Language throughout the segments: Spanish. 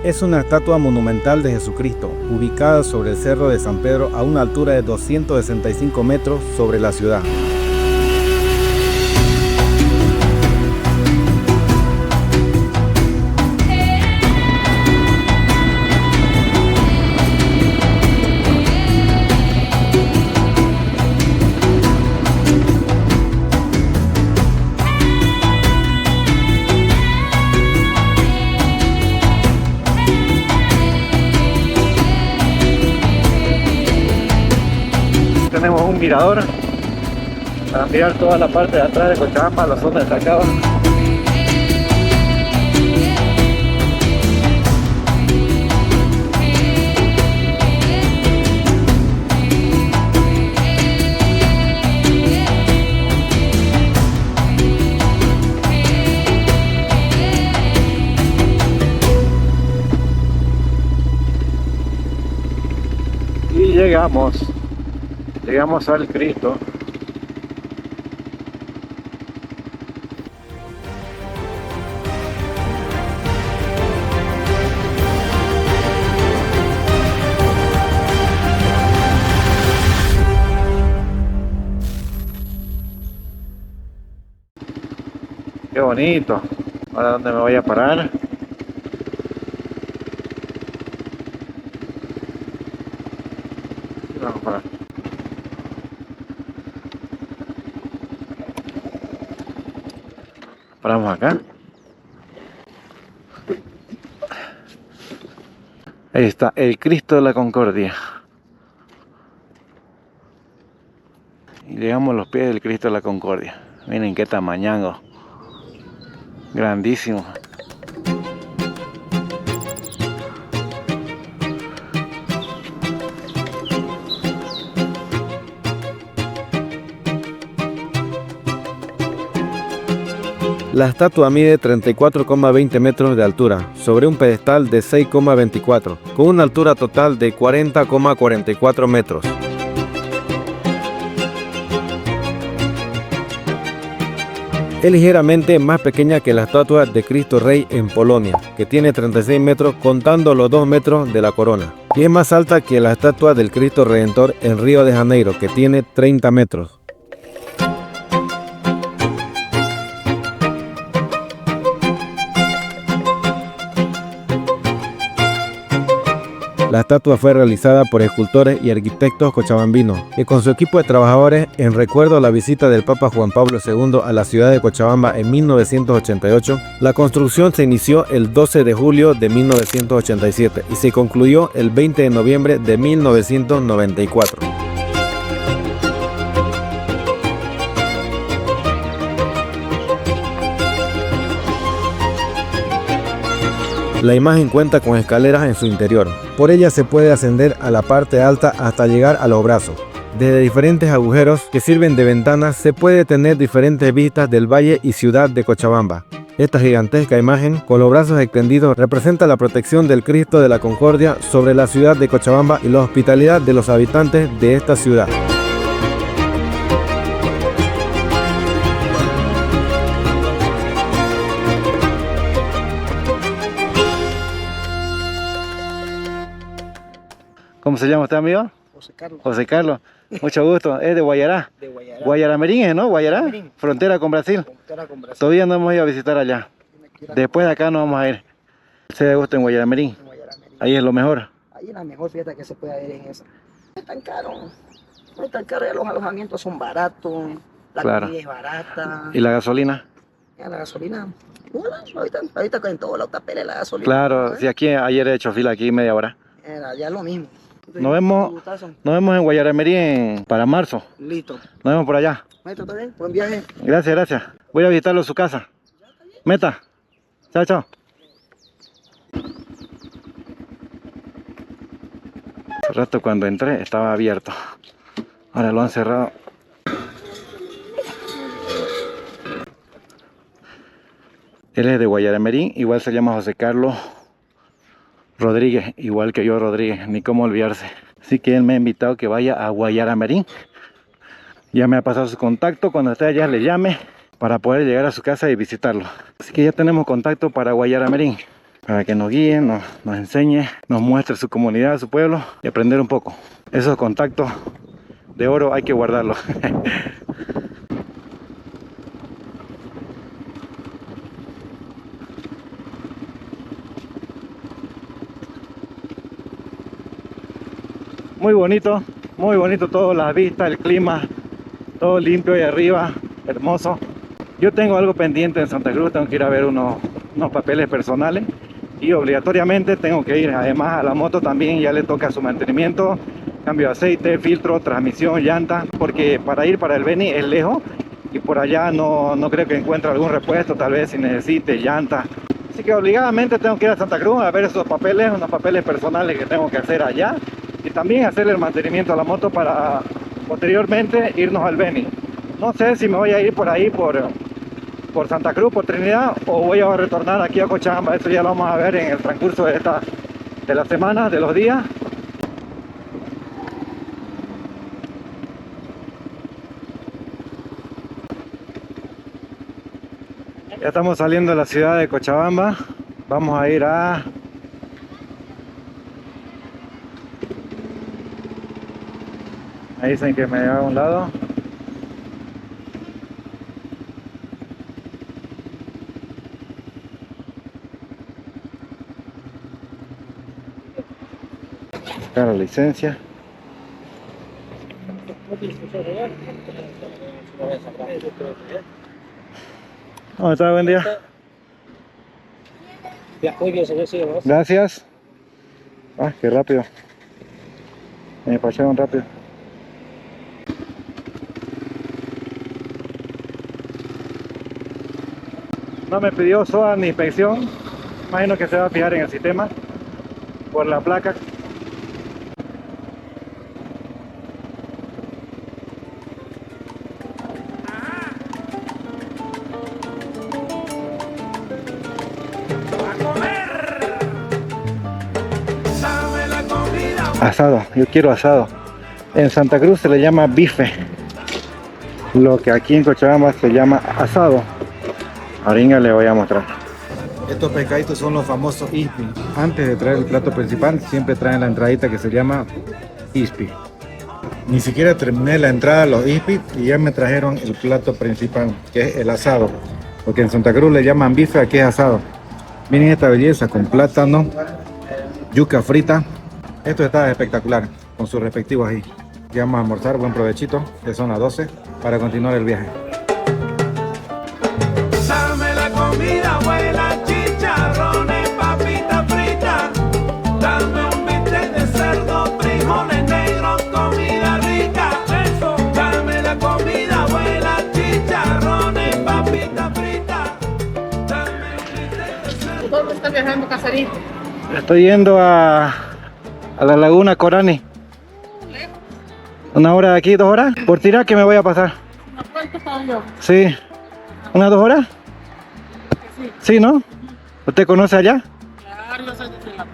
Es una estatua monumental de Jesucristo, ubicada sobre el Cerro de San Pedro a una altura de 265 metros sobre la ciudad. Tenemos un mirador para mirar toda la parte de atrás de Cochabamba, la zona de Tacaba. Y llegamos al Cristo. Qué bonito. Ahora, ¿dónde me voy a parar? Vamos a parar. Paramos acá. Ahí está, el Cristo de la Concordia. Y llegamos a los pies del Cristo de la Concordia. Miren qué tamañango. Grandísimo. La estatua mide 34,20 metros de altura, sobre un pedestal de 6,24, con una altura total de 40,44 metros. Es ligeramente más pequeña que la estatua de Cristo Rey en Polonia, que tiene 36 metros contando los 2 metros de la corona, y es más alta que la estatua del Cristo Redentor en Río de Janeiro, que tiene 30 metros. La estatua fue realizada por escultores y arquitectos cochabambinos, y con su equipo de trabajadores en recuerdo a la visita del Papa Juan Pablo II a la ciudad de Cochabamba en 1988. La construcción se inició el 12 de julio de 1987 y se concluyó el 20 de noviembre de 1994. La imagen cuenta con escaleras en su interior. Por ella se puede ascender a la parte alta hasta llegar a los brazos. Desde diferentes agujeros que sirven de ventanas se puede tener diferentes vistas del valle y ciudad de Cochabamba. Esta gigantesca imagen, con los brazos extendidos, representa la protección del Cristo de la Concordia sobre la ciudad de Cochabamba y la hospitalidad de los habitantes de esta ciudad. ¿Cómo se llama usted, amigo? José Carlos. José Carlos. Mucho gusto. Es de Guayará. De Guayará. Guayaramerín, ¿no? Guayará. Guayaramerín. Frontera con Brasil. Frontera con Brasil. Todavía no hemos ido a visitar allá. Después de acá nos vamos a ir. Se da gusto en Guayaramerín. En Guayaramerín. Ahí es lo mejor. Ahí es la mejor fiesta que se puede ir en esa. No es tan caro. No es tan caro. Ya los alojamientos son baratos. La Claro. comida es barata. ¿Y la gasolina? Ya la gasolina. Bueno, ahorita en todo la tapela la gasolina. Claro, si aquí ayer he hecho fila aquí media hora. Era ya lo mismo. Nos vemos en Guayaramerín para marzo. Listo. Nos vemos por allá. Maestro, ¿está bien? Buen viaje. Gracias, gracias. Voy a visitarlo en su casa. Meta. Chao, chao. Hace rato cuando entré estaba abierto. Ahora lo han cerrado. Él es de Guayaramerín, igual se llama José Carlos Rodríguez, igual que yo Rodríguez, ni cómo olvidarse. Así que él me ha invitado que vaya a Guayaramerín. Ya me ha pasado su contacto, cuando esté allá le llame para poder llegar a su casa y visitarlo. Así que ya tenemos contacto para Guayaramerín. para que nos guíe, nos enseñe, nos muestre su comunidad, su pueblo y aprender un poco. Esos contactos de oro hay que guardarlos. muy bonito todo, las vistas, el clima, todo limpio ahí arriba, hermoso. Yo tengo algo pendiente en Santa Cruz, tengo que ir a ver unos papeles personales y obligatoriamente tengo que ir. Además a la moto también ya le toca su mantenimiento, cambio de aceite, filtro, transmisión, llanta, porque para ir para el Beni es lejos y por allá no creo que encuentre algún repuesto, tal vez si necesite llanta. Así que obligadamente tengo que ir a Santa Cruz a ver esos papeles, unos papeles personales que tengo que hacer allá y también hacer el mantenimiento a la moto para posteriormente irnos al Beni. No sé si me voy a ir por ahí por Santa Cruz, por Trinidad, o voy a retornar aquí a Cochabamba. Eso ya lo vamos a ver en el transcurso de la semana, de los días. Ya estamos saliendo de la ciudad de Cochabamba. Vamos a ir a... Ahí dicen que me haga a un lado. Sacar la licencia. ¿Cómo está? Buen día. Muy bien, señor, sí, vamos. Gracias. Ah, qué rápido. Me pasaron rápido. No me pidió SOA ni inspección. Imagino que se va a fijar en el sistema por la placa. Asado, yo quiero asado. En Santa Cruz se le llama bife, lo que aquí en Cochabamba se llama asado. Ahorita le voy a mostrar. Estos pescaditos son los famosos ispi. Antes de traer el plato principal, siempre traen la entradita que se llama ispi. Ni siquiera terminé la entrada, los ispi, y ya me trajeron el plato principal, que es el asado. Porque en Santa Cruz le llaman bife, aquí es asado. Miren esta belleza con plátano, yuca frita. Esto está espectacular, con sus respectivos ají. Ya vamos a almorzar, buen provechito, que son las 12, para continuar el viaje. Dame la comida buena, chicharrones, papita frita. Dame un bistec de cerdo, frijoles negros, comida rica. Eso. Dame la comida buena, chicharrones, papita frita. Dame un bistec de cerdo. ¿Dónde está viajando, Casarín? Estoy yendo a la laguna Corani. ¿Una hora de aquí, 2 horas? Por tirar que me voy a pasar. ¿A cuánto estaba yo? Sí. ¿Unas 2 horas? Sí, ¿no? ¿Usted conoce allá? Claro, yo soy de Trinidad.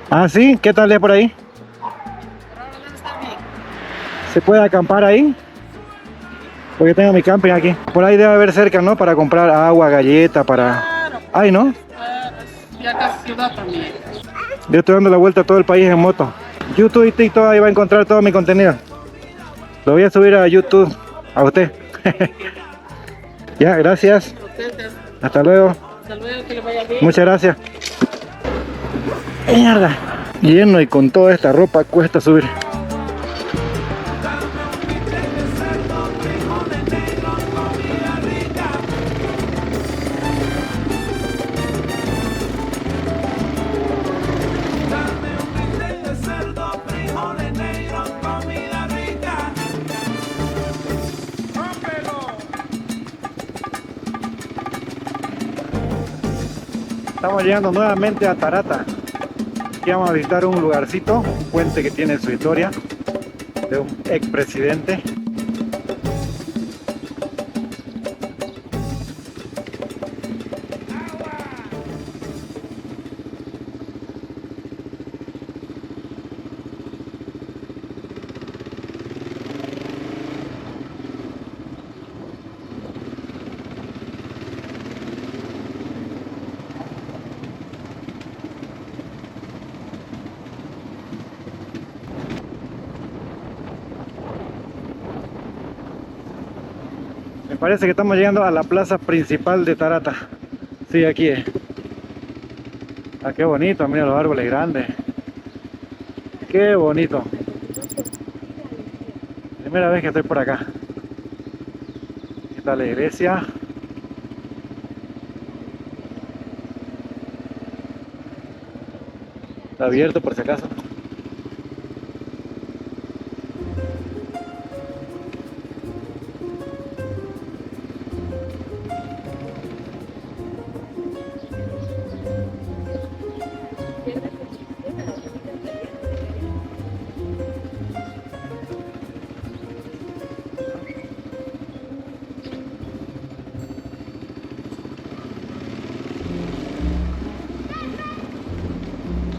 Ah, sí. ¿Qué tal es por ahí? Pero ahora debe estar bien. ¿Se puede acampar ahí? Porque tengo mi camping aquí. Por ahí debe haber cerca, ¿no? Para comprar agua, galleta, para... Claro, Ay, ¿no? ya casi ciudad también. Yo estoy dando la vuelta a todo el país en moto. YouTube y TikTok, ahí va a encontrar todo mi contenido. Lo voy a subir a YouTube, a usted. Ya, gracias. Ustedes, Hasta luego. hasta luego, que le vaya bien. Muchas gracias. Mierda. Lleno y con toda esta ropa cuesta subir. Estamos llegando nuevamente a Tarata. Aquí vamos a visitar un lugarcito, un puente que tiene su historia de un expresidente. Parece que estamos llegando a la plaza principal de Tarata. Sí, aquí es. Ah, qué bonito, mira los árboles grandes. Qué bonito. Primera vez que estoy por acá. Aquí está la iglesia. Está abierto por si acaso.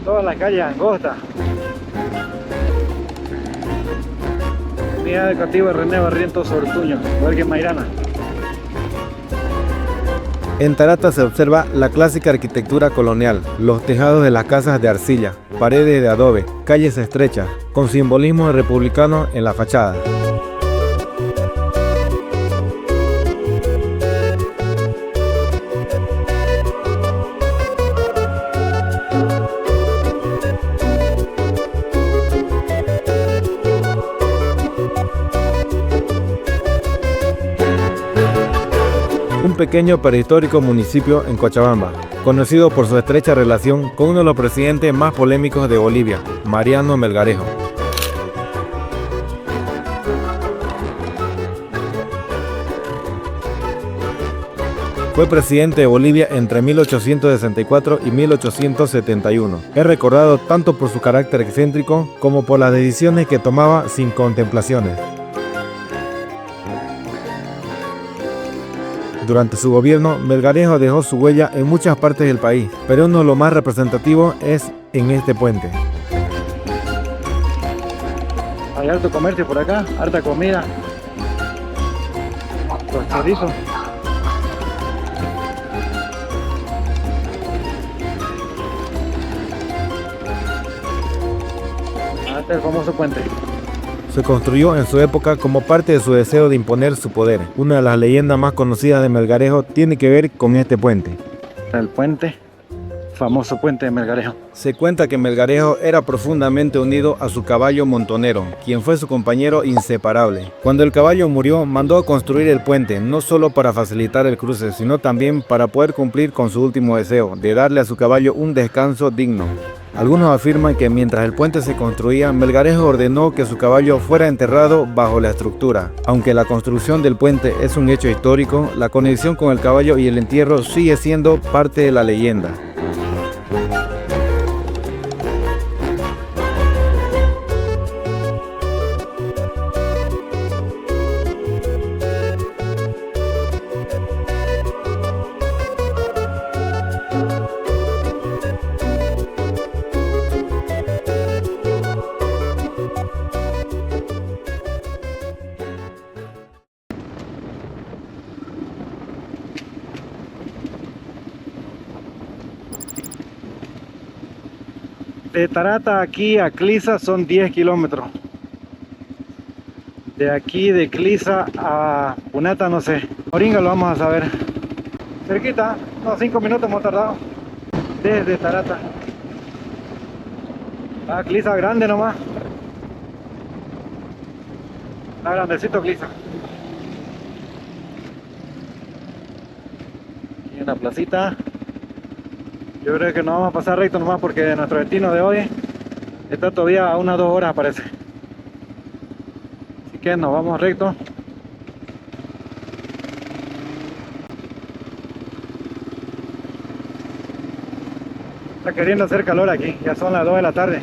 Toda la calle angosta. Unidad educativa René Barrientos Ortuño, Huelgue Mairana. En Tarata se observa la clásica arquitectura colonial, los tejados de las casas de arcilla, paredes de adobe, calles estrechas, con simbolismo republicano en la fachada. Un pequeño prehistórico municipio en Cochabamba, conocido por su estrecha relación con uno de los presidentes más polémicos de Bolivia, Mariano Melgarejo. Fue presidente de Bolivia entre 1864 y 1871. Es recordado tanto por su carácter excéntrico como por las decisiones que tomaba sin contemplaciones. Durante su gobierno, Melgarejo dejó su huella en muchas partes del país, pero uno de los más representativos es en este puente. Hay harto comercio por acá, harta comida, los chorizos. Este es el famoso puente. Se construyó en su época como parte de su deseo de imponer su poder. Una de las leyendas más conocidas de Melgarejo tiene que ver con este puente. El puente, famoso puente de Melgarejo. Se cuenta que Melgarejo era profundamente unido a su caballo montonero, quien fue su compañero inseparable. Cuando el caballo murió, mandó a construir el puente, no solo para facilitar el cruce, sino también para poder cumplir con su último deseo, de darle a su caballo un descanso digno. Algunos afirman que mientras el puente se construía, Melgarejo ordenó que su caballo fuera enterrado bajo la estructura. Aunque la construcción del puente es un hecho histórico, la conexión con el caballo y el entierro sigue siendo parte de la leyenda. De Tarata aquí a Clisa son 10 kilómetros. De aquí de Clisa a Punata no sé. Moringa lo vamos a saber. Cerquita, no, 5 minutos hemos tardado. Desde Tarata. Ah, Clisa grande nomás. Está grandecito Clisa. Aquí en la placita. Yo creo que nos vamos a pasar recto nomás porque nuestro destino de hoy está todavía a unas 2 horas parece. Así que nos vamos recto. Está queriendo hacer calor aquí, ya son las 2 de la tarde.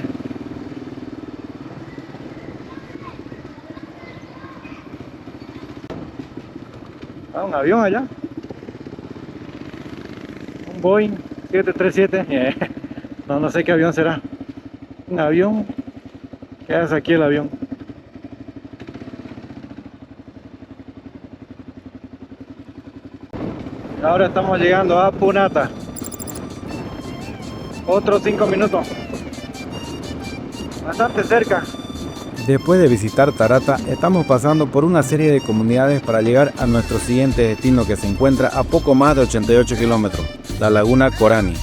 Ah, un avión allá. Un Boeing 737, no sé qué avión será. Un avión. ¿Qué hace aquí el avión? Ahora estamos llegando a Punata. Otros 5 minutos. Bastante cerca. Después de visitar Tarata, estamos pasando por una serie de comunidades para llegar a nuestro siguiente destino, que se encuentra a poco más de 88 kilómetros, la Laguna Corani.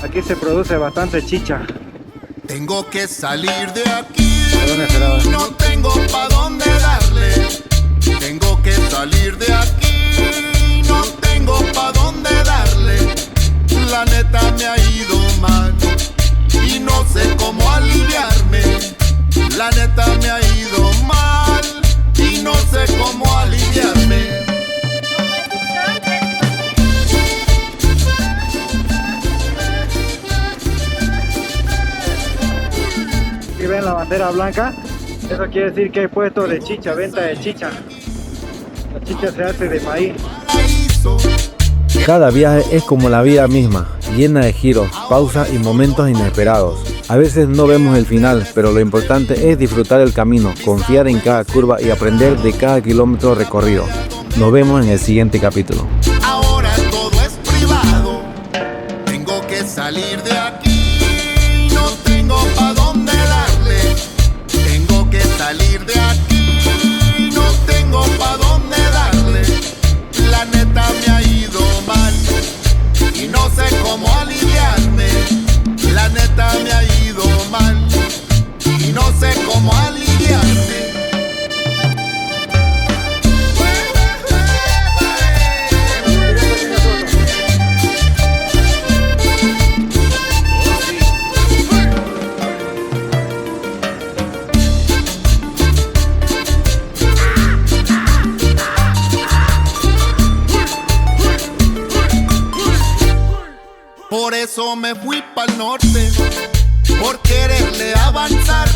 Aquí se produce bastante chicha. Tengo que salir de aquí, no tengo pa' dónde darle. Tengo que salir de aquí, no tengo pa' dónde darle. La neta me ha ido mal y no sé cómo aliviarme. La neta me ha ido mal y no sé cómo aliviarme. Aquí ven la bandera blanca, eso quiere decir que hay puestos de chicha, venta de chicha. La chicha se hace de maíz. Cada viaje es como la vida misma, llena de giros, pausas y momentos inesperados. A veces no vemos el final, pero lo importante es disfrutar el camino, confiar en cada curva y aprender de cada kilómetro recorrido. Nos vemos en el siguiente capítulo. Ahora todo es privado, tengo que salir de aquí, no tengo pa' dónde darle. Tengo que salir de aquí, no tengo pa' dónde darle. La neta me ha ido mal y no sé cómo aliviarme. La neta me ha ido mal y no sé cómo aliviarme. Por eso me fui pa'l norte, por quererle avanzar.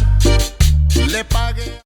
Le pagué.